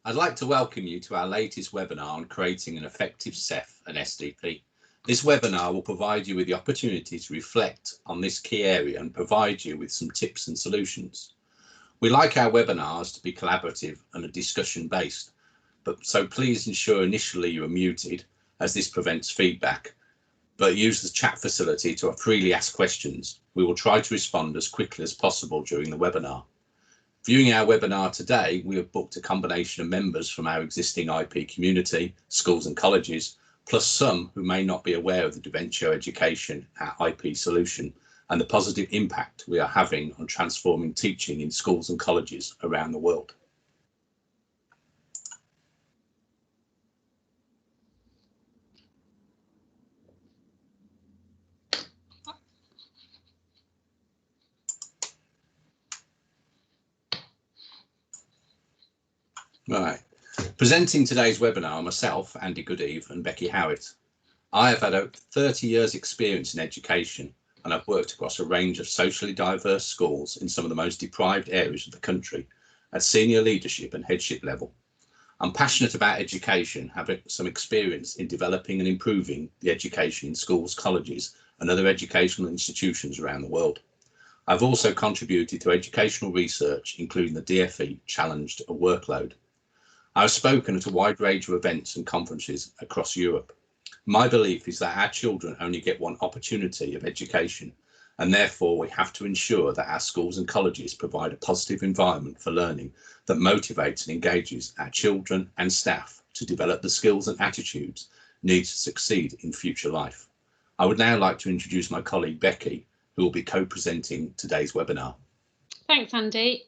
I'd like to welcome you to our latest webinar on creating an effective SEF and SDP. This webinar will provide you with the opportunity to reflect on this key area and provide you with some tips and solutions. We like our webinars to be collaborative and discussion based, so please ensure initially you are muted as this prevents feedback, but use the chat facility to freely ask questions. We will try to respond as quickly as possible during the webinar. Viewing our webinar today, we have booked a combination of members from our existing IP community, schools and colleges, plus some who may not be aware of the Deventio Education, our IP solution, and the positive impact we are having on transforming teaching in schools and colleges around the world. Right. Presenting today's webinar are myself, Andy Goodeve, and Becky Howitt. I have had over 30 years experience in education, and I've worked across a range of socially diverse schools in some of the most deprived areas of the country at senior leadership and headship level. I'm passionate about education, having some experience in developing and improving the education in schools, colleges, and other educational institutions around the world. I've also contributed to educational research, including the DFE Challenged a Workload. I've spoken at a wide range of events and conferences across Europe. My belief is that our children only get one opportunity of education, and therefore we have to ensure that our schools and colleges provide a positive environment for learning that motivates and engages our children and staff to develop the skills and attitudes needed to succeed in future life. I would now like to introduce my colleague Becky, who will be co-presenting today's webinar. Thanks, Andy.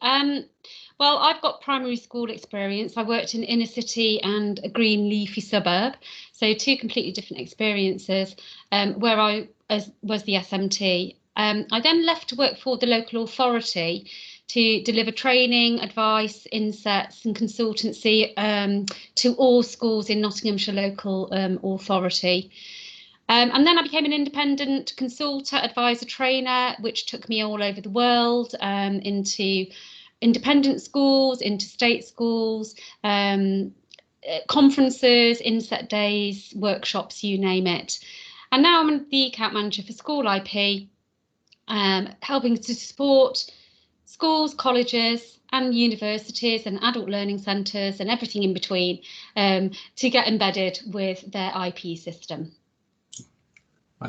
Well, I've got primary school experience. I worked in inner city and a green leafy suburb, so two completely different experiences where I was the SMT. I then left to work for the local authority to deliver training, advice, insets and consultancy to all schools in Nottinghamshire local authority. And then I became an independent consultant, advisor, trainer, which took me all over the world, into independent schools, interstate schools, conferences, inset days, workshops, you name it. And now I'm the account manager for School IP, helping to support schools, colleges and universities and adult learning centres and everything in between to get embedded with their IP system.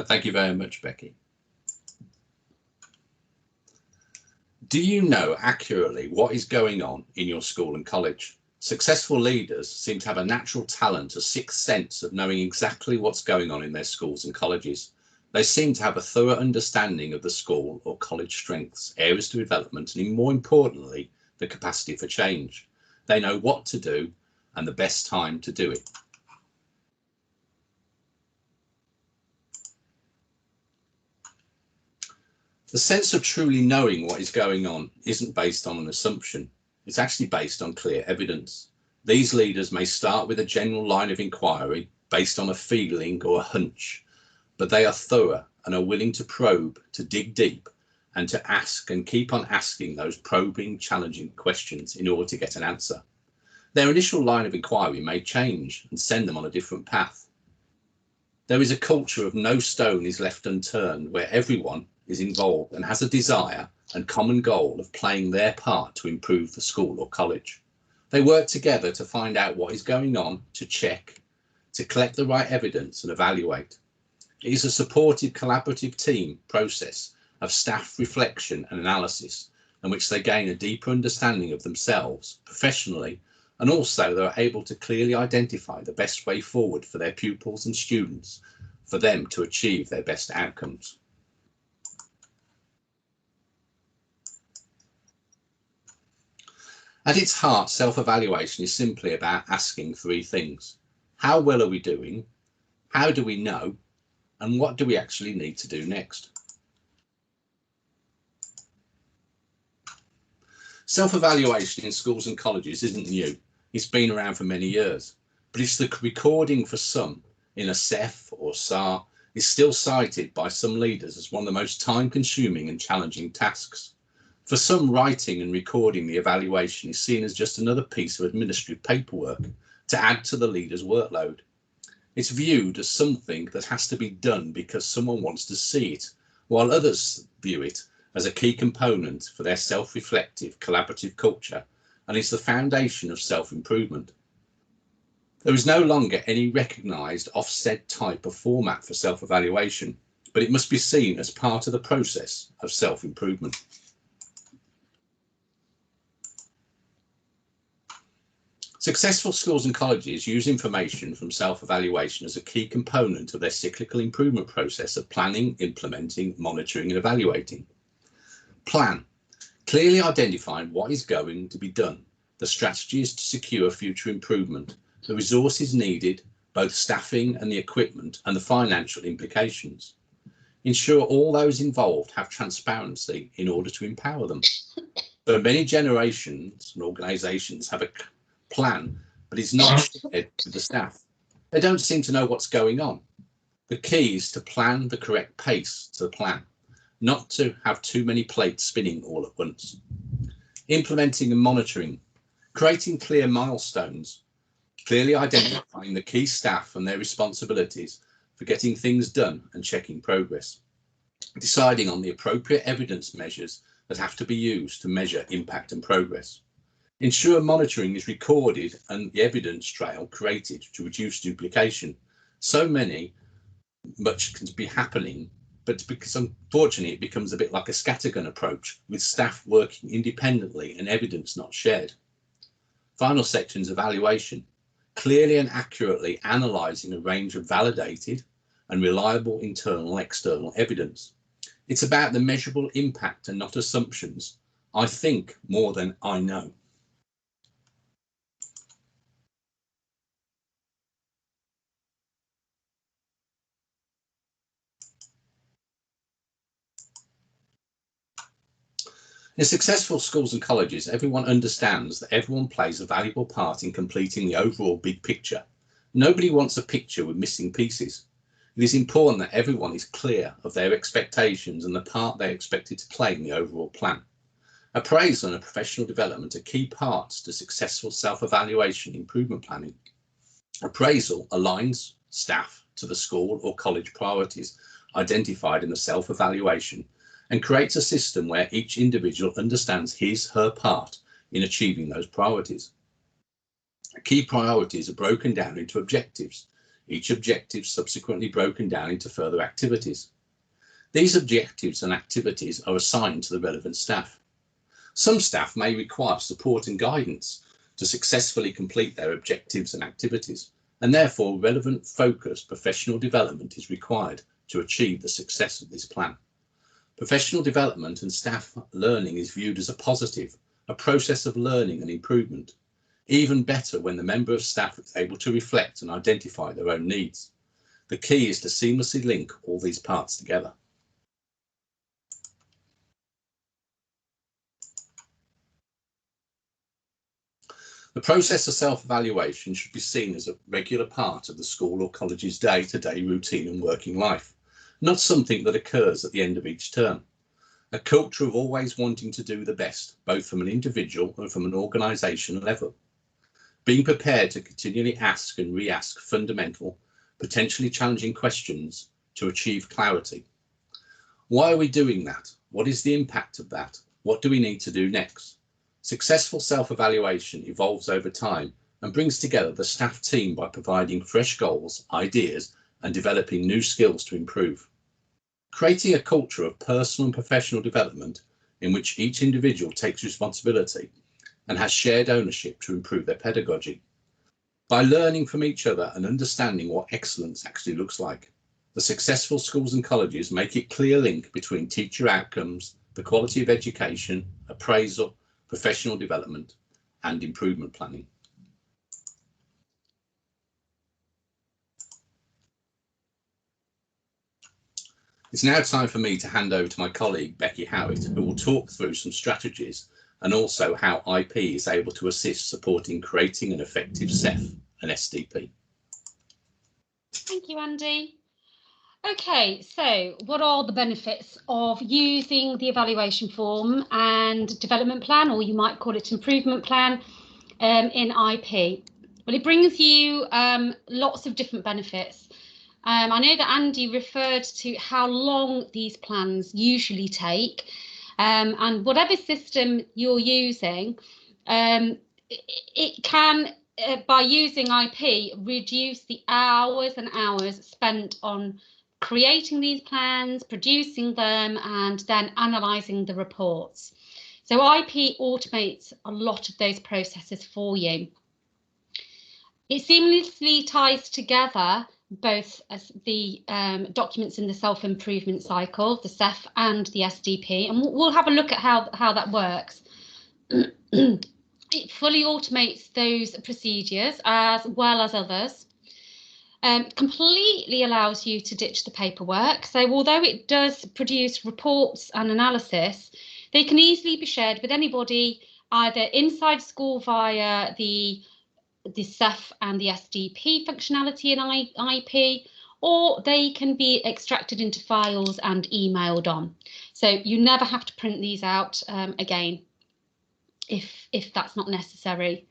Thank you very much, Becky. Do you know accurately what is going on in your school and college? Successful leaders seem to have a natural talent, a sixth sense of knowing exactly what's going on in their schools and colleges. They seem to have a thorough understanding of the school or college strengths, areas to development, and more importantly, the capacity for change. They know what to do and the best time to do it. The sense of truly knowing what is going on isn't based on an assumption. It's actually based on clear evidence. These leaders may start with a general line of inquiry based on a feeling or a hunch, but they are thorough and are willing to probe, to dig deep, and to ask and keep on asking those probing, challenging questions in order to get an answer. Their initial line of inquiry may change and send them on a different path. There is a culture of no stone is left unturned, where everyone is involved and has a desire and common goal of playing their part to improve the school or college. They work together to find out what is going on, to check, to collect the right evidence and evaluate. It is a supportive, collaborative team process of staff reflection and analysis in which they gain a deeper understanding of themselves professionally, and also they are able to clearly identify the best way forward for their pupils and students for them to achieve their best outcomes. At its heart, self-evaluation is simply about asking three things. How well are we doing? How do we know? And what do we actually need to do next? Self-evaluation in schools and colleges isn't new. It's been around for many years, but it's the recording for some in a SEF or SAR is still cited by some leaders as one of the most time-consuming and challenging tasks. For some, writing and recording the evaluation is seen as just another piece of administrative paperwork to add to the leader's workload. It's viewed as something that has to be done because someone wants to see it, while others view it as a key component for their self-reflective, collaborative culture and is the foundation of self-improvement. There is no longer any recognised offset type of format for self-evaluation, but it must be seen as part of the process of self-improvement. Successful schools and colleges use information from self-evaluation as a key component of their cyclical improvement process of planning, implementing, monitoring and evaluating. Plan. Clearly identifying what is going to be done, the strategies to secure future improvement, the resources needed, both staffing and the equipment, and the financial implications. Ensure all those involved have transparency in order to empower them. So many generations and organisations have a plan, but it's not shared with the staff. They don't seem to know what's going on. The key is to plan the correct pace to the plan, not to have too many plates spinning all at once. Implementing and monitoring, creating clear milestones, clearly identifying the key staff and their responsibilities for getting things done and checking progress. Deciding on the appropriate evidence measures that have to be used to measure impact and progress. Ensure monitoring is recorded and the evidence trail created to reduce duplication. So much can be happening, but because unfortunately it becomes a bit like a scattergun approach with staff working independently and evidence not shared. Final sections, evaluation. Clearly and accurately analysing a range of validated and reliable internal and external evidence. It's about the measurable impact and not assumptions. I think more than I know. In successful schools and colleges, everyone understands that everyone plays a valuable part in completing the overall big picture. Nobody wants a picture with missing pieces. It is important that everyone is clear of their expectations and the part they are expected to play in the overall plan. Appraisal and professional development are key parts to successful self-evaluation improvement planning. Appraisal aligns staff to the school or college priorities identified in the self-evaluation and creates a system where each individual understands her part in achieving those priorities. Key priorities are broken down into objectives, each objective subsequently broken down into further activities. These objectives and activities are assigned to the relevant staff. Some staff may require support and guidance to successfully complete their objectives and activities, and therefore relevant focused professional development is required to achieve the success of this plan. Professional development and staff learning is viewed as a positive, a process of learning and improvement. Even better when the member of staff is able to reflect and identify their own needs. The key is to seamlessly link all these parts together. The process of self-evaluation should be seen as a regular part of the school or college's day-to-day routine and working life, not something that occurs at the end of each term. A culture of always wanting to do the best, both from an individual and from an organisation level. Being prepared to continually ask and re-ask fundamental, potentially challenging questions to achieve clarity. Why are we doing that? What is the impact of that? What do we need to do next? Successful self-evaluation evolves over time and brings together the staff team by providing fresh goals, ideas, and developing new skills to improve. Creating a culture of personal and professional development in which each individual takes responsibility and has shared ownership to improve their pedagogy. By learning from each other and understanding what excellence actually looks like, the successful schools and colleges make a clear link between teacher outcomes, the quality of education, appraisal, professional development, and improvement planning. It's now time for me to hand over to my colleague Becky Howitt, who will talk through some strategies and also how IP is able to assist supporting creating an effective SEF and SDP. Thank you, Andy. Okay, so what are the benefits of using the evaluation form and development plan, or you might call it improvement plan, in IP? Well, it brings you lots of different benefits. I know that Andy referred to how long these plans usually take, and whatever system you're using, it can, by using IP, reduce the hours and hours spent on creating these plans, producing them, and then analysing the reports. So IP automates a lot of those processes for you. It seamlessly ties together both as the documents in the self-improvement cycle, the SEF and the SDP, and we'll have a look at how that works. It fully automates those procedures as well as others. Completely allows you to ditch the paperwork. So although it does produce reports and analysis, they can easily be shared with anybody, either inside school via the SEF and the SDP functionality in IP, or they can be extracted into files and emailed on. So you never have to print these out again if that's not necessary.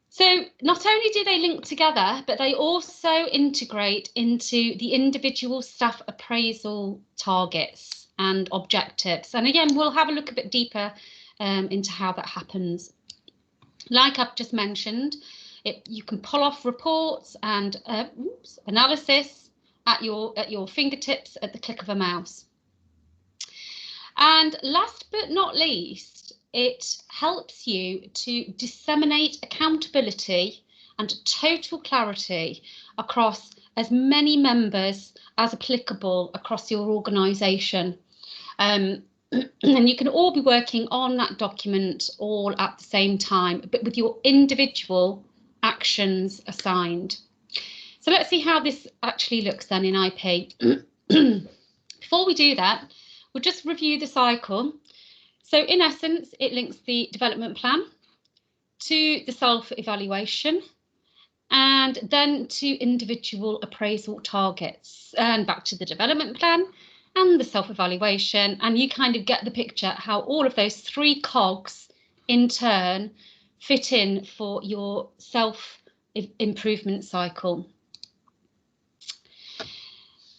So not only do they link together, but they also integrate into the individual staff appraisal targets and objectives. And again, we'll have a look a bit deeper into how that happens. Like I've just mentioned, you can pull off reports and analysis at your fingertips at the click of a mouse. And last but not least, it helps you to disseminate accountability and total clarity across as many members as applicable across your organisation. And you can all be working on that document all at the same time, but with your individual actions assigned. So let's see how this actually looks then in IP. Before we do that, we'll just review the cycle. So in essence, it links the development plan to the self-evaluation and then to individual appraisal targets and back to the development plan and the self-evaluation, and you kind of get the picture how all of those three cogs in turn fit in for your self-improvement cycle.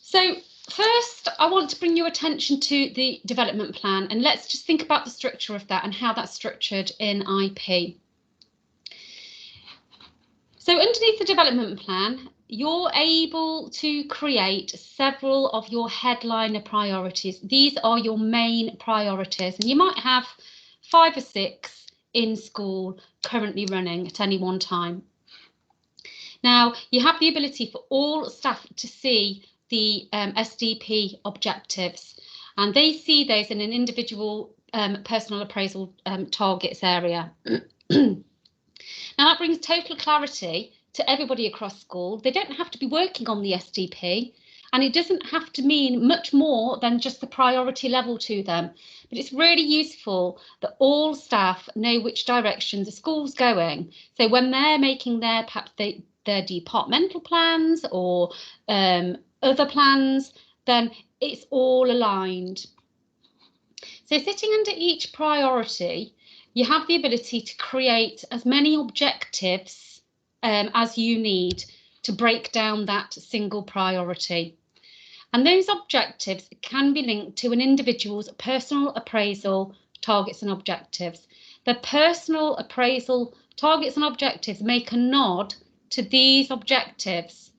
So first, I want to bring your attention to the development plan, and let's just think about the structure of that and how that's structured in IP. So underneath the development plan, you're able to create several of your headliner priorities. These are your main priorities, and you might have 5 or 6 in school currently running at any one time. Now, you have the ability for all staff to see the SDP objectives, and they see those in an individual personal appraisal targets area. Now that brings total clarity to everybody across school. They don't have to be working on the SDP, and it doesn't have to mean much more than just the priority level to them. But it's really useful that all staff know which direction the school's going. So when they're making perhaps their departmental plans or other plans, then it's all aligned. So sitting under each priority, you have the ability to create as many objectives as you need to break down that single priority. And those objectives can be linked to an individual's personal appraisal targets and objectives. The personal appraisal targets and objectives make a nod to these objectives.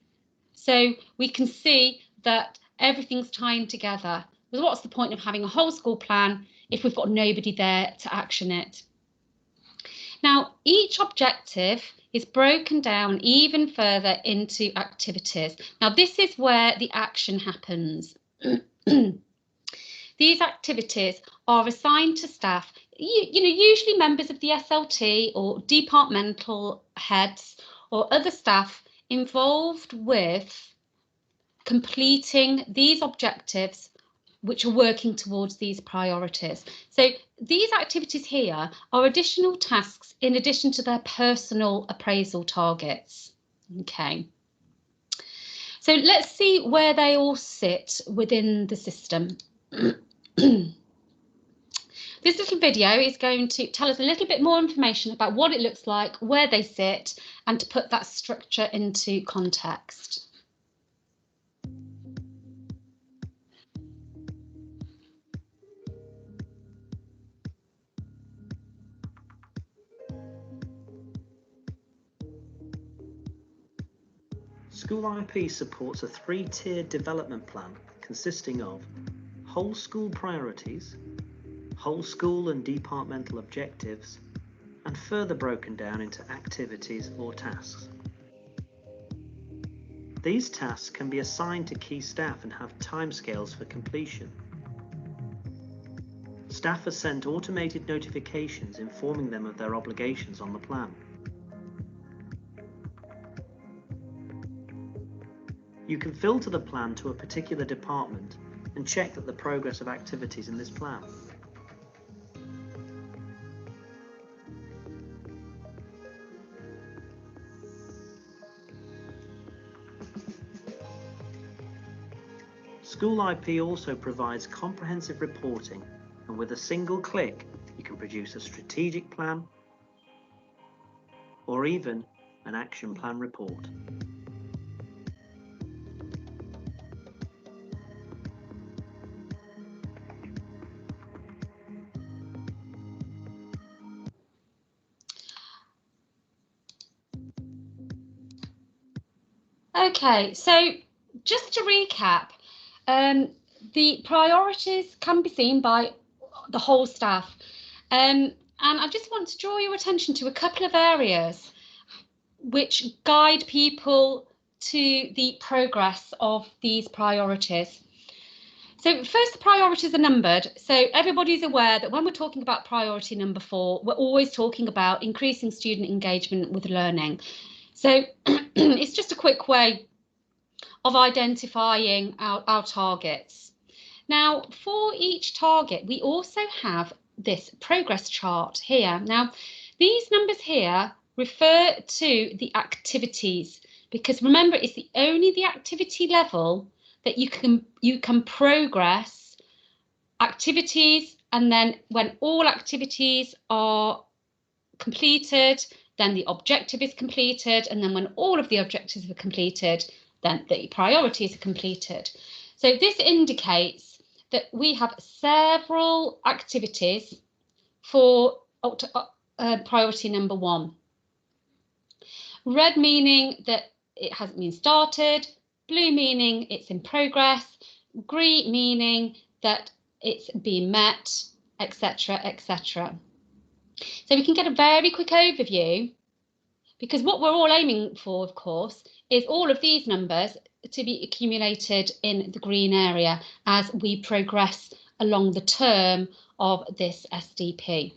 So we can see that everything's tying together. But what's the point of having a whole school plan if we've got nobody there to action it? Now, each objective is broken down even further into activities. Now, this is where the action happens. These activities are assigned to staff, usually members of the SLT or departmental heads or other staff involved with completing these objectives which are working towards these priorities. So these activities here are additional tasks in addition to their personal appraisal targets. Okay. So So let's see where they all sit within the system. This little video is going to tell us a little bit more information about what it looks like, where they sit, and to put that structure into context. School IP supports a three-tiered development plan consisting of whole school priorities, whole school and departmental objectives, and further broken down into activities or tasks. These tasks can be assigned to key staff and have timescales for completion. Staff are sent automated notifications informing them of their obligations on the plan. You can filter the plan to a particular department and check that the progress of activities in this plan. School IP also provides comprehensive reporting, and with a single click you can produce a strategic plan or even an action plan report. Okay, so just to recap, the priorities can be seen by the whole staff. And I just want to draw your attention to a couple of areas which guide people to the progress of these priorities. So first, the priorities are numbered. So everybody's aware that when we're talking about priority number 4, we're always talking about increasing student engagement with learning. So it's just a quick way of identifying our targets. Now, for each target, we also have this progress chart here. Now, these numbers here refer to the activities, because remember, it's only the activity level that you can progress activities, and then when all activities are completed, then the objective is completed, and then when all of the objectives are completed, then the priorities are completed. So this indicates that we have several activities for priority number 1. Red meaning that it hasn't been started, blue meaning it's in progress, green meaning that it's been met, etc., etc. So we can get a very quick overview, because what we're all aiming for, of course, is all of these numbers to be accumulated in the green area as we progress along the term of this SDP.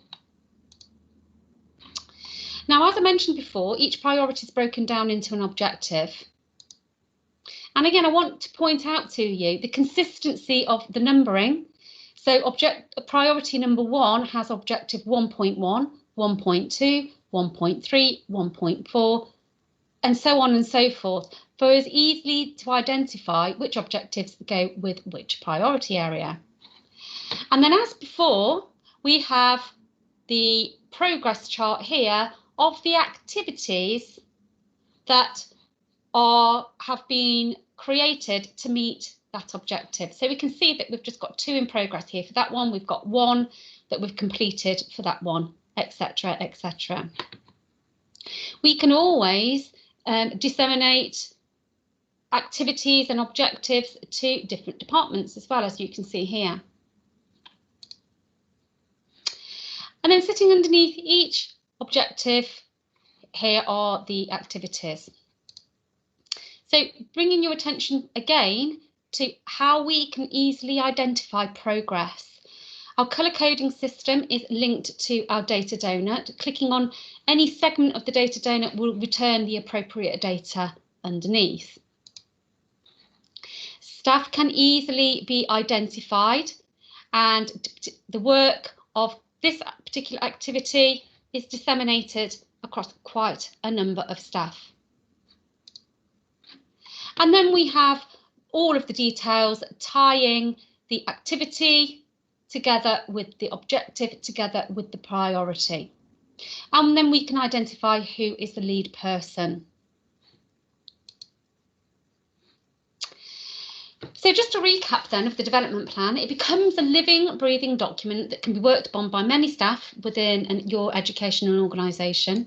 Now, as I mentioned before, each priority is broken down into an objective. And again, I want to point out to you the consistency of the numbering. So priority number 1 has objective 1.1, 1.2, 1.3, 1.4, and so on and so forth, for us easily to identify which objectives go with which priority area. And then, as before, we have the progress chart here of the activities that have been created to meet that objective. So we can see that we've just got 2 in progress here. For that one, we've got 1 that we've completed for that one, etc., etc. We can always disseminate activities and objectives to different departments as well, as you can see here. And then sitting underneath each objective, here are the activities. So bringing your attention again to how we can easily identify progress. Our colour coding system is linked to our data donut. Clicking on any segment of the data donut will return the appropriate data underneath. Staff can easily be identified, and the work of this particular activity is disseminated across quite a number of staff. And then we have all of the details tying the activity together with the objective, together with the priority. And then we can identify who is the lead person. So just to recap then of the development plan, it becomes a living, breathing document that can be worked upon by many staff within your educational organisation.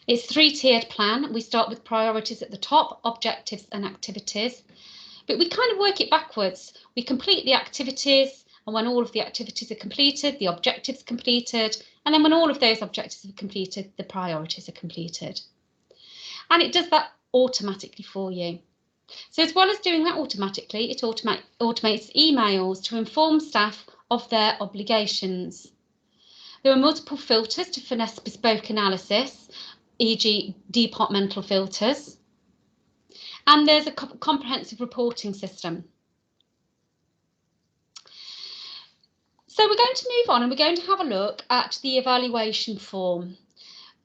It's a three-tiered plan. We start with priorities at the top, objectives and activities, but we kind of work it backwards. We complete the activities, and when all of the activities are completed, the objectives are completed, and then when all of those objectives are completed, the priorities are completed. And it does that automatically for you. So as well as doing that automatically, it automates emails to inform staff of their obligations. There are multiple filters to finesse bespoke analysis, e.g. departmental filters. And there's a comprehensive reporting system. So we're going to move on and we're going to have a look at the evaluation form.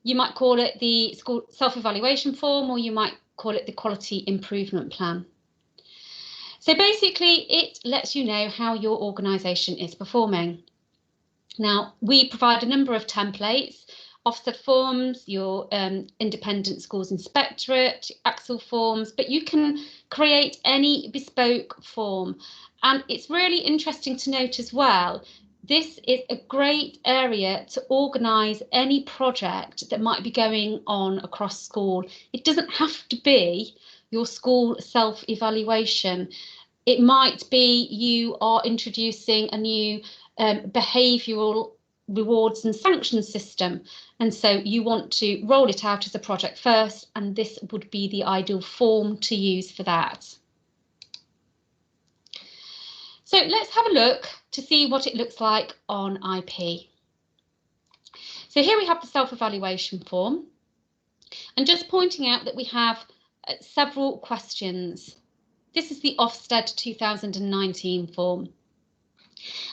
You might call it the school self-evaluation form, or you might call it the quality improvement plan. So basically it lets you know how your organisation is performing. Now we provide a number of templates, Ofsted forms, your independent schools inspectorate, Axel forms, but you can create any bespoke form. And it's really interesting to note as well, this is a great area to organise any project that might be going on across school. It doesn't have to be your school self-evaluation. It might be you are introducing a new behavioural rewards and sanctions system, and so you want to roll it out as a project first, and this would be the ideal form to use for that. So let's have a look to see what it looks like on IP. So here we have the self-evaluation form, and just pointing out that we have several questions. This is the Ofsted 2019 form.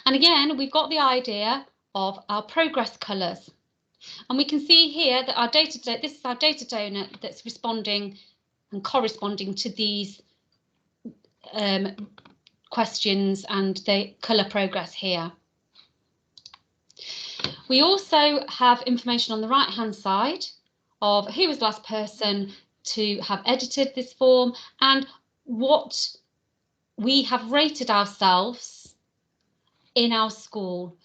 And again, we've got the idea of our progress colours. And we can see here that this is our data donor that's responding and corresponding to these questions and the colour progress here. We also have information on the right hand side of who was the last person to have edited this form and what we have rated ourselves in our school.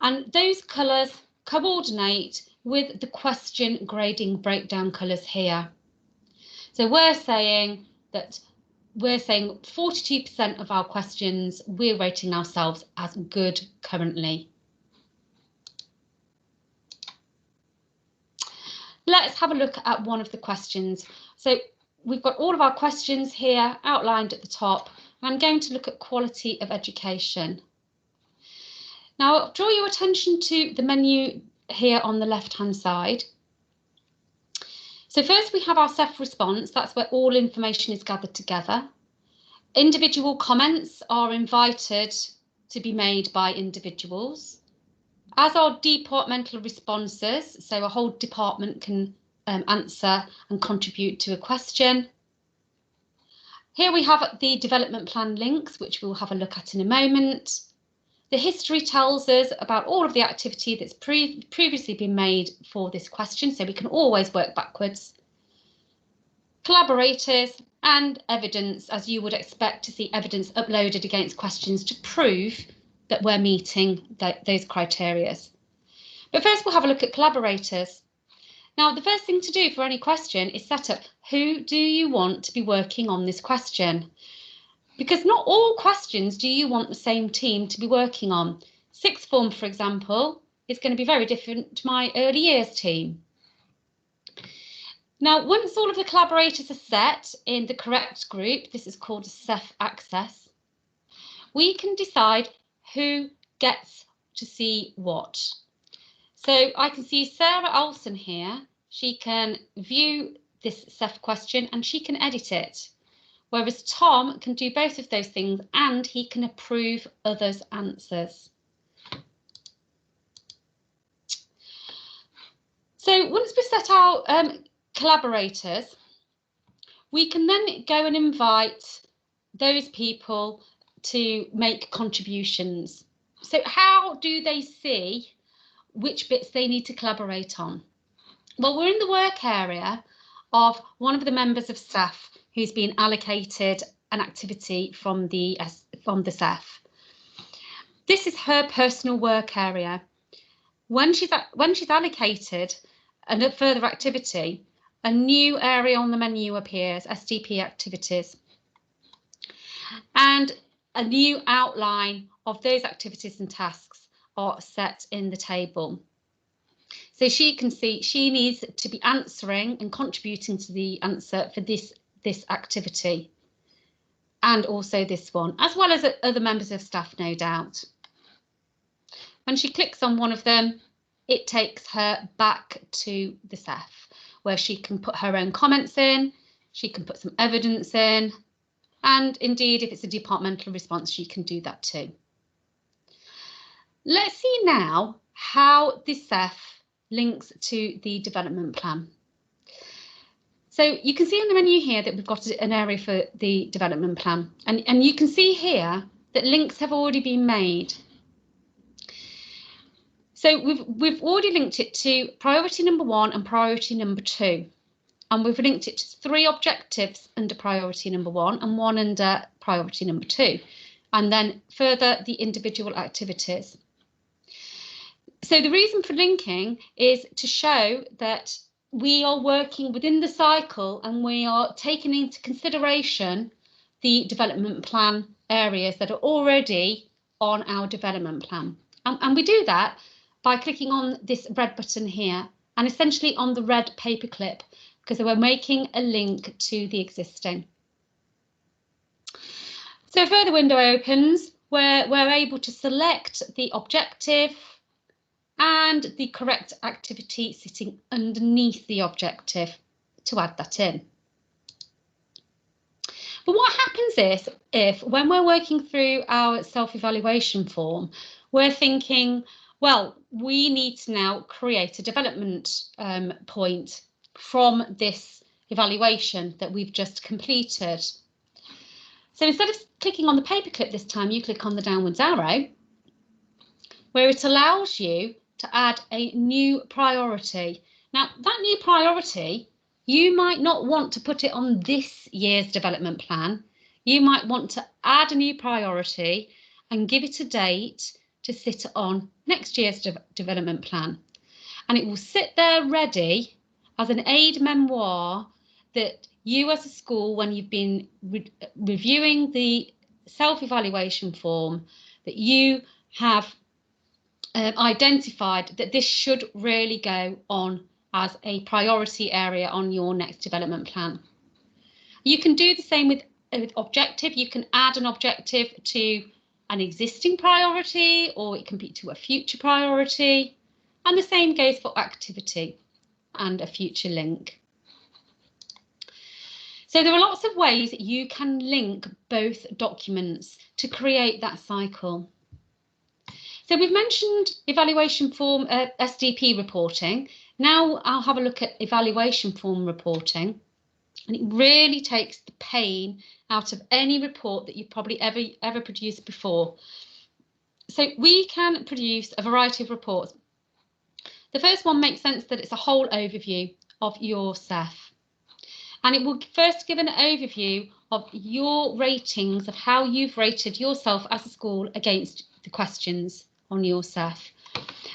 And those colours coordinate with the question grading breakdown colours here. So we're saying 42% of our questions we're rating ourselves as good currently. Let's have a look at one of the questions. So we've got all of our questions here outlined at the top. I'm going to look at quality of education. Now, I'll draw your attention to the menu here on the left-hand side. So first we have our SEF response. That's where all information is gathered together. Individual comments are invited to be made by individuals, as are departmental responses. So a whole department can answer and contribute to a question. Here we have the development plan links, which we'll have a look at in a moment. The history tells us about all of the activity that's previously been made for this question, so we can always work backwards. Collaborators and evidence, as you would expect to see evidence uploaded against questions to prove that we're meeting those criteria. But first we'll have a look at collaborators. Now, the first thing to do for any question is set up who do you want to be working on this question? Because not all questions do you want the same team to be working on. Sixth form, for example, is going to be very different to my early years team. Now, once all of the collaborators are set in the correct group, this is called a SEF access, we can decide who gets to see what. So I can see Sarah Olsen here. She can view this SEF question and she can edit it. Whereas Tom can do both of those things and he can approve others' answers. So once we set our collaborators, we can then go and invite those people to make contributions. So how do they see which bits they need to collaborate on? Well, we're in the work area of one of the members of staff who's been allocated an activity from the SEF. This is her personal work area. When she's allocated a further activity, a new area on the menu appears, SDP activities, and a new outline of those activities and tasks are set in the table. So she can see she needs to be answering and contributing to the answer for this activity, and also this one, as well as other members of staff, no doubt. When she clicks on one of them, it takes her back to the SEF, where she can put her own comments in, she can put some evidence in, and indeed, if it's a departmental response, she can do that too. Let's see now how the SEF links to the development plan. So you can see on the menu here that we've got an area for the development plan, and you can see here that links have already been made. So we've already linked it to priority number 1 and priority number 2, and we've linked it to 3 objectives under priority number 1 and 1 under priority number 2, and then further the individual activities. So the reason for linking is to show that we are working within the cycle and we are taking into consideration the development plan areas that are already on our development plan. And we do that by clicking on this red button here and essentially on the red paperclip, because we're making a link to the existing. So a further window opens where we're able to select the objective and the correct activity sitting underneath the objective to add that in. But what happens is, if when we're working through our self-evaluation form, we're thinking, well, we need to now create a development point from this evaluation that we've just completed. So instead of clicking on the paperclip this time, you click on the downwards arrow, where it allows you to add a new priority. Now, that new priority, you might not want to put it on this year's development plan. You might want to add a new priority and give it a date to sit on next year's development plan. And it will sit there ready as an aid memoir that you as a school, when you've been reviewing the self-evaluation form, that you have identified that this should really go on as a priority area on your next development plan. You can do the same with objective. You can add an objective to an existing priority, or it can be to a future priority, and the same goes for activity and a future link. So there are lots of ways that you can link both documents to create that cycle. So we've mentioned evaluation form SDP reporting. Now I'll have a look at evaluation form reporting, and it really takes the pain out of any report that you've probably ever produced before. So we can produce a variety of reports. The first one makes sense that it's a whole overview of your SEF, and it will first give an overview of your ratings of how you've rated yourself as a school against the questions on your SEF,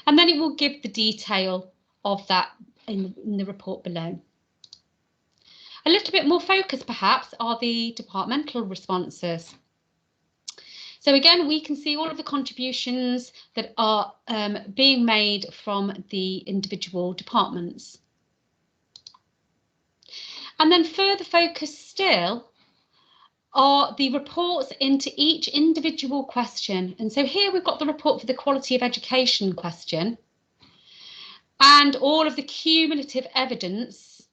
and then it will give the detail of that in the report below. A little bit more focused perhaps are the departmental responses. So again, we can see all of the contributions that are being made from the individual departments. And then further focus still are the reports into each individual question. And so here we've got the report for the quality of education question and all of the cumulative evidence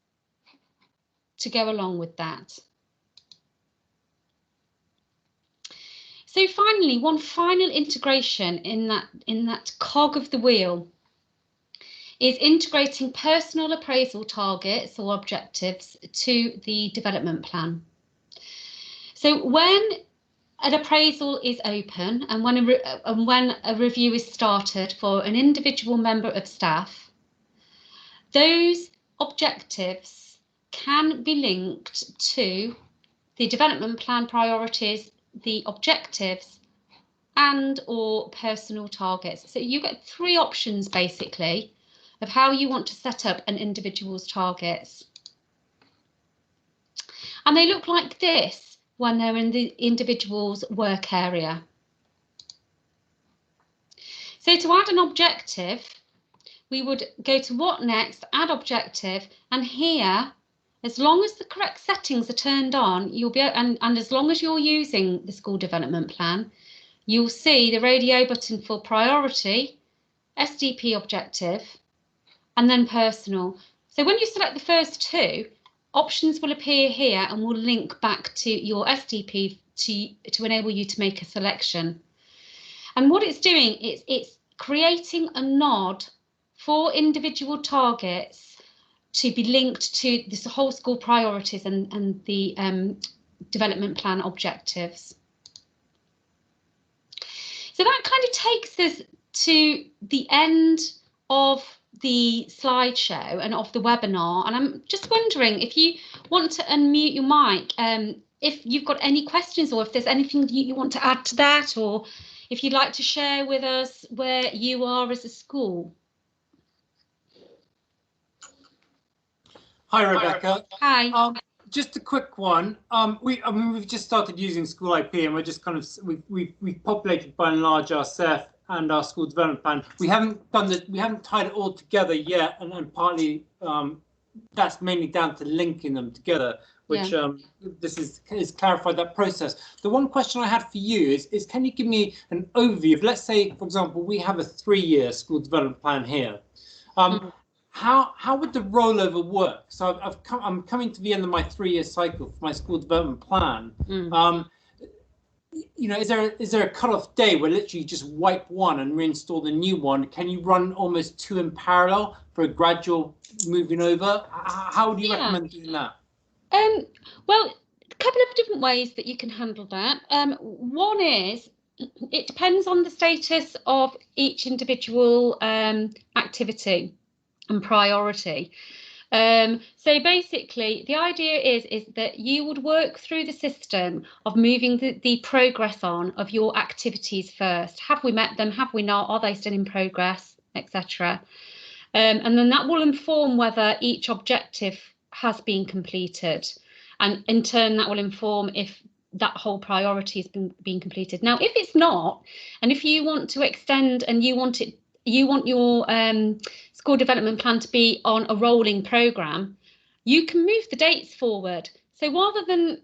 to go along with that. So finally, one final integration in that cog of the wheel is integrating personal appraisal targets or objectives to the development plan. So when an appraisal is open and when a review is started for an individual member of staff, those objectives can be linked to the development plan priorities, the objectives, and or personal targets. So you get 3 options basically of how you want to set up an individual's targets. And they look like this when they're in the individual's work area. So to add an objective, we would go to what next, add objective, and here, as long as the correct settings are turned on, you'll be, and as long as you're using the school development plan, you'll see the radio button for priority, SDP objective, and then personal. So when you select the first 2, options will appear here and will link back to your SDP to enable you to make a selection. And what it's doing is it's creating a nod for individual targets to be linked to this whole school priorities and the development plan objectives. So that kind of takes us to the end of the slideshow and of the webinar, and I'm just wondering if you want to unmute your mic, if you've got any questions or if there's anything you want to add to that, or if you'd like to share with us where you are as a school. Hi, Rebecca. Hi. Just a quick one. We've just started using School IP, and we're just kind of we've populated by and large our SEF and our school development plan. We haven't done this. We haven't tied it all together yet, and partly that's mainly down to linking them together, which this is clarified that process. The one question I had for you is can you give me an overview of, let's say, for example, we have a 3-year school development plan here. How would the rollover work? So I'm coming to the end of my 3-year cycle for my school development plan. You know, is there a cut-off day where literally you just wipe one and reinstall the new one? Can you run almost 2 in parallel for a gradual moving over? How would you recommend doing that? Well, a couple of different ways that you can handle that. One is it depends on the status of each individual activity and priority. So basically the idea is that you would work through the system of moving the progress on of your activities first. Have we met them? Have we not? Are they still in progress, etc. And then that will inform whether each objective has been completed, and in turn that will inform if that whole priority has been completed. Now if it's not, and if you want to extend and you want your school development plan to be on a rolling programme, you can move the dates forward. So rather than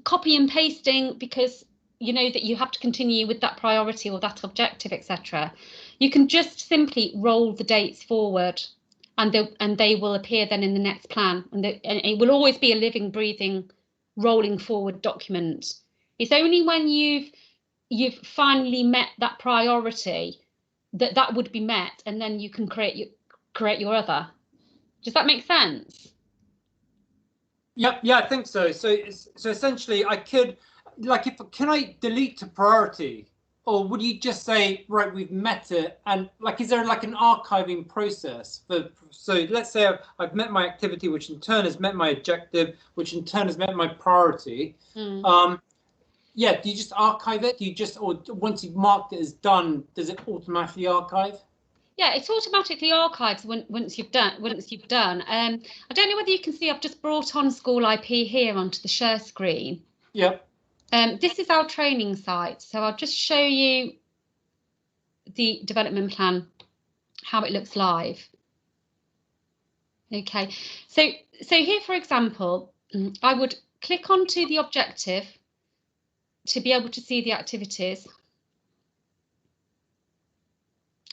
copy and pasting because you know that you have to continue with that priority or that objective, etc., you can just simply roll the dates forward, and they will appear then in the next plan, and it will always be a living, breathing, rolling forward document. It's only when you've finally met that priority that would be met, and then you can create your other. Does that make sense? Yep, yeah, I think so. So essentially, I could, like, can I delete a priority, or would you just say, right, we've met it, and like, is there like an archiving process for? So let's say I've met my activity, which in turn has met my objective, which in turn has met my priority. Yeah, do you just archive it? Do you just, or once you've marked it as done, does it automatically archive? Yeah, it automatically archives once you've done. I don't know whether you can see, I've just brought on School IP here onto the share screen. Yep. This is our training site, so I'll just show you the development plan, how it looks live. Okay, so here, for example, I would click onto the objective to be able to see the activities.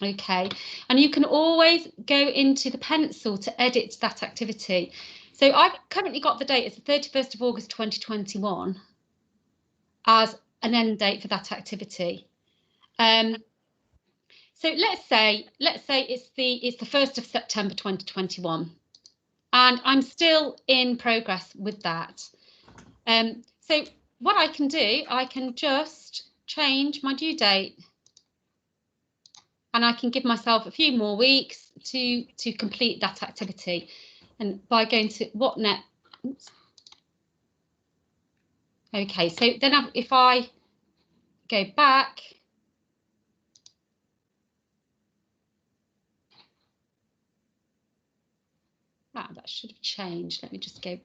Okay, and you can always go into the pencil to edit that activity. So I've currently got the date as the 31st of August 2021 as an end date for that activity. So let's say it's the 1st of September 2021, and I'm still in progress with that. So what I can do, I can just change my due date, and I can give myself a few more weeks to complete that activity. And by going to whatnet, oops. Okay, so then if I go back, that should have changed. Let me just go.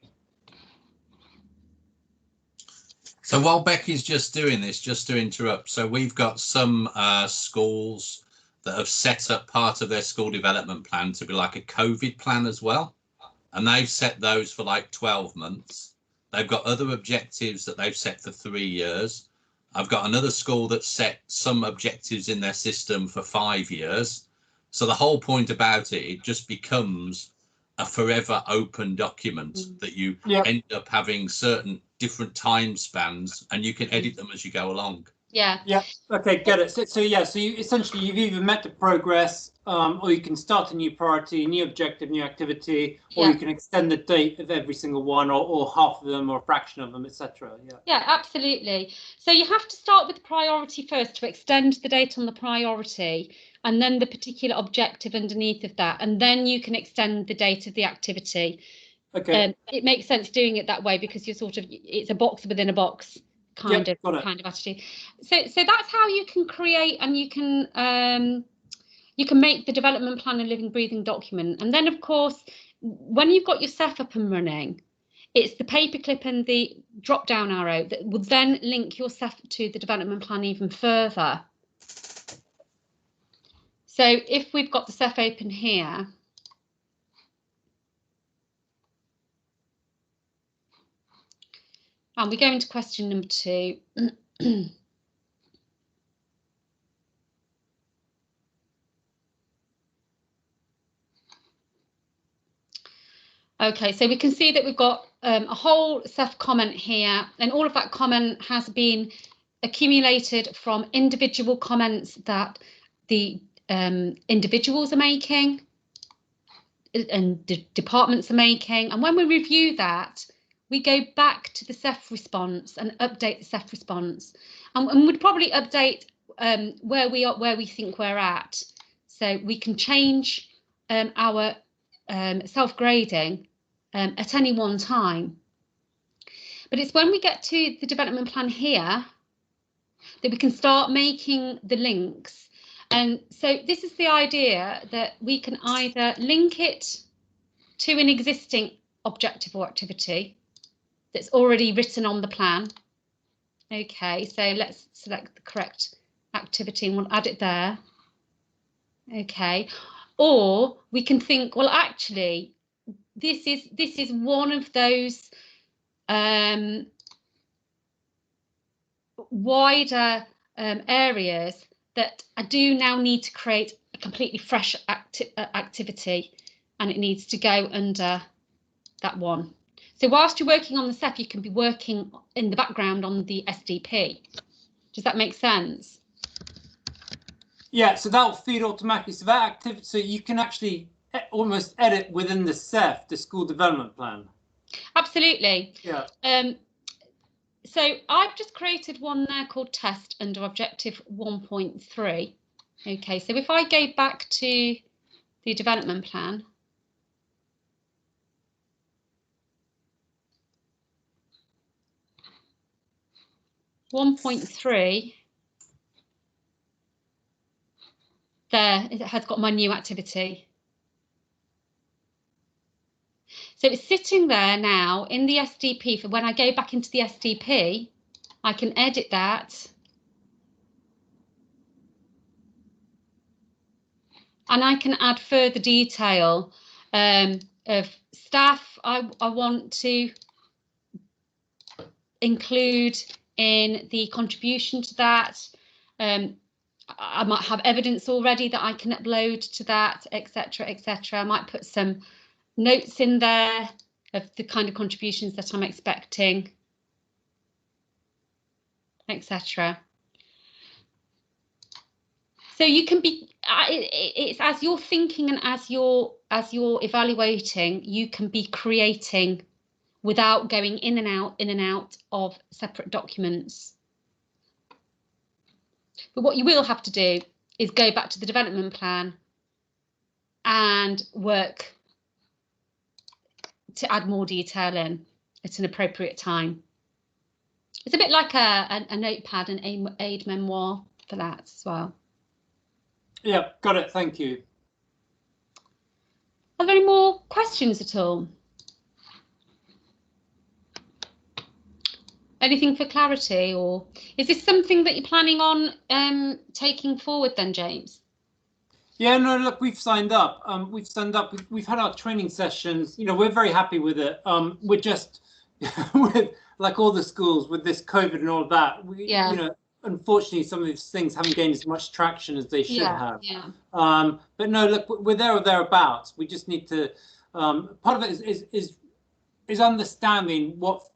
So while Becky's just doing this, just to interrupt, so we've got some schools that have set up part of their school development plan to be like a COVID plan as well. And they've set those for like 12 months. They've got other objectives that they've set for 3 years. I've got another school that set some objectives in their system for 5 years. So the whole point about it just becomes a forever open document that you end up having certain different time spans, and you can edit them as you go along. Yeah. Okay, get it. So you essentially, you've either met the progress, or you can start a new priority, new objective, new activity, or you can extend the date of every single one, or half of them, or a fraction of them, etc. Yeah, absolutely. So you have to start with the priority first to extend the date on the priority, and then the particular objective underneath of that, and then you can extend the date of the activity. Okay. It makes sense doing it that way because you're it's a box within a box kind of attitude. So that's how you can create, and you can make the development plan a living, breathing document. And then, of course, when you've got your SEF up and running, it's the paperclip and the drop down arrow that will then link your SEF to the development plan even further. So if we've got the SEF open here, and we go into question number 2. Okay, so we can see that we've got a whole SEF comment here, and all of that comment has been accumulated from individual comments that the individuals are making and the departments are making. And when we review that, we go back to the SEF response and update the SEF response, and we'd probably update where we think we're at, so we can change our self-grading at any one time. But it's when we get to the development plan here that we can start making the links. And so this is the idea that we can either link it to an existing objective or activity that's already written on the plan. Okay, so let's select the correct activity and we'll add it there. Okay, or we can think, well, actually, this is one of those wider areas that I do now need to create a completely fresh activity, and it needs to go under that one. So whilst you're working on the SEF, you can be working in the background on the SDP. Does that make sense? Yeah, so that will feed automatically. So that activity, so you can actually almost edit within the SEF, the school development plan. Absolutely. Yeah. So I've just created one there called test under objective 1.3. Okay, so if I go back to the development plan, (1.3), there it has got my new activity. So it's sitting there now in the SDP. For when I go back into the SDP, I can edit that. And I can add further detail of staff I want to include in the contribution to that. I might have evidence already that I can upload to that, etc., etc. I might put some notes in there of the kind of contributions that I'm expecting, etc. So you can be, it's as you're thinking and as you're evaluating, you can be creating without going in and out of separate documents. But what you will have to do is go back to the development plan and work to add more detail in at an appropriate time. It's a bit like a notepad and aid memoir for that as well. Yeah, got it. Thank you. Are there any more questions at all? Anything for clarity, or is this something that you're planning on taking forward then, James? Yeah, no, look, we've signed up. We've had our training sessions. You know, we're very happy with it. We're just with like all the schools with this COVID and all of that. Yeah. You know, unfortunately, some of these things haven't gained as much traction as they should have. Yeah. But no, look, we're there or thereabouts. We just need to. Part of it is understanding what